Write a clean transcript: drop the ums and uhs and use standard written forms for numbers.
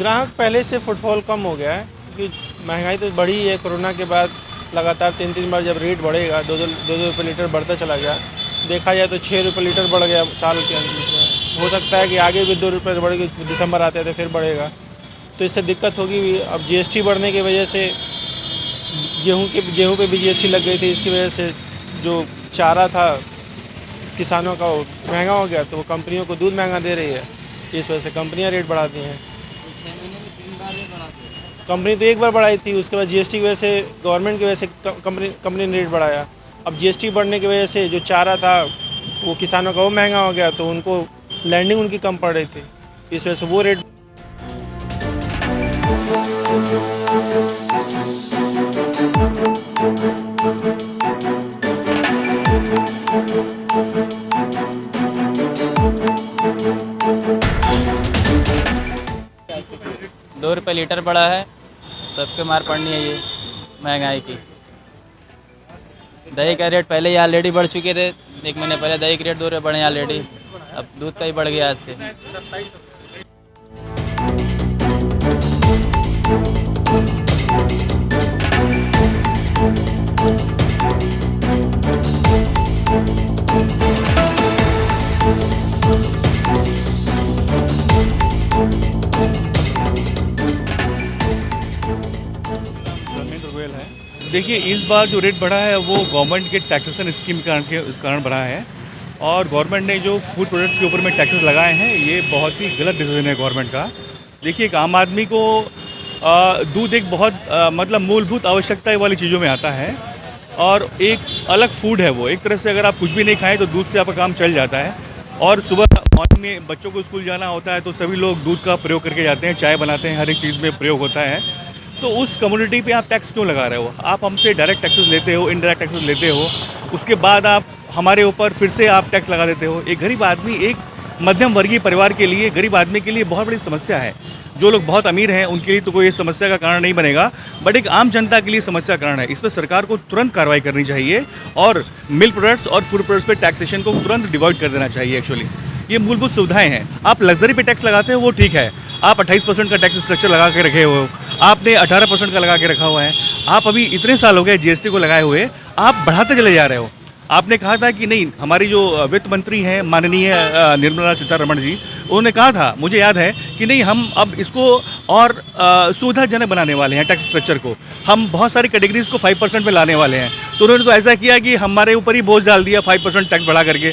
ग्राहक पहले से फुटफॉल कम हो गया है क्योंकि महंगाई तो बढ़ी है। कोरोना के बाद लगातार 3-3 बार जब रेट बढ़ेगा, 2-2 रुपये लीटर बढ़ता चला गया। देखा जाए तो 6 रुपये लीटर बढ़ गया साल के अंत में। हो सकता है कि आगे भी 2 रुपये बढ़ के दिसंबर आते थे फिर बढ़ेगा, तो इससे दिक्कत होगी भी। अब जीएसटी बढ़ने की वजह से गेहूँ पे भी जीएसटी लग गई थी, इसकी वजह से जो चारा था किसानों का वो महंगा हो गया, तो वो कंपनियों को दूध महंगा दे रही है। इस वजह से कंपनियां रेट बढ़ाती हैं। 6 महीने में 3 बार रेट बढ़ाते हैं। कंपनी तो एक बार बढ़ाई थी, उसके बाद जीएसटी की वजह से, गवर्नमेंट की वजह से कंपनी ने रेट बढ़ाया। अब जीएसटी बढ़ने की वजह से जो चारा था वो किसानों का वो महंगा हो गया, तो उनको लैंडिंग उनकी कम पड़ रही थी, इस वजह से वो रेट। ₹2 लीटर बढ़ा है, सबके मार पड़नी है ये महंगाई की। दही का रेट पहले ही ऑलरेडी बढ़ चुके थे, 1 महीने पहले दही के रेट ₹2 बढ़े ऑलरेडी, अब दूध का ही बढ़ गया आज से। देखिए, इस बार जो रेट बढ़ा है वो गवर्नमेंट के टैक्सेशन स्कीम के कारण बढ़ा है, और गवर्नमेंट ने जो फूड प्रोडक्ट्स के ऊपर में टैक्सेस लगाए हैं ये बहुत ही गलत डिसीजन है गवर्नमेंट का। देखिए, एक आम आदमी को दूध एक बहुत मतलब मूलभूत आवश्यकता वाली चीज़ों में आता है, और एक अलग फूड है वो। एक तरह से अगर आप कुछ भी नहीं खाएं तो दूध से आपका काम चल जाता है। और सुबह मॉर्निंग में बच्चों को स्कूल जाना होता है तो सभी लोग दूध का प्रयोग करके जाते हैं, चाय बनाते हैं, हर एक चीज़ में प्रयोग होता है। तो उस कम्युनिटी पे आप टैक्स क्यों लगा रहे हो? आप हमसे डायरेक्ट टैक्सेस लेते हो, इनडायरेक्ट टैक्सेस लेते हो, उसके बाद आप हमारे ऊपर फिर से आप टैक्स लगा देते हो। एक गरीब आदमी, एक मध्यम वर्गीय परिवार के लिए, गरीब आदमी के लिए बहुत बड़ी समस्या है। जो लोग बहुत अमीर हैं उनके लिए तो कोई समस्या का कारण नहीं बनेगा, बट एक आम जनता के लिए समस्या का कारण है। इस पर सरकार को तुरंत कार्रवाई करनी चाहिए और मिल्क प्रोडक्ट्स और फूड प्रोडक्ट्स पे टैक्सेशन को तुरंत डिवाइड कर देना चाहिए। एक्चुअली ये मूलभूत सुविधाएं हैं। आप लग्जरी पे टैक्स लगाते हो वो ठीक है, आप 28% का टैक्स स्ट्रक्चर लगा के रखे हुए हो, आपने 18% का लगा के रखा हुआ है। आप अभी इतने साल हो गए जीएसटी को लगाए हुए, आप बढ़ाते चले जा रहे हो। आपने कहा था कि नहीं, हमारी जो वित्त मंत्री हैं माननीय निर्मला सीतारमण जी, उन्होंने कहा था, मुझे याद है कि नहीं, हम अब इसको और सुविधाजनक बनाने वाले हैं टैक्स स्ट्रक्चर को, हम बहुत सारी कैटेगरीज को 5% पे लाने वाले हैं। तो उन्होंने तो ऐसा किया कि हमारे ऊपर ही बोझ डाल दिया 5% टैक्स बढ़ा करके।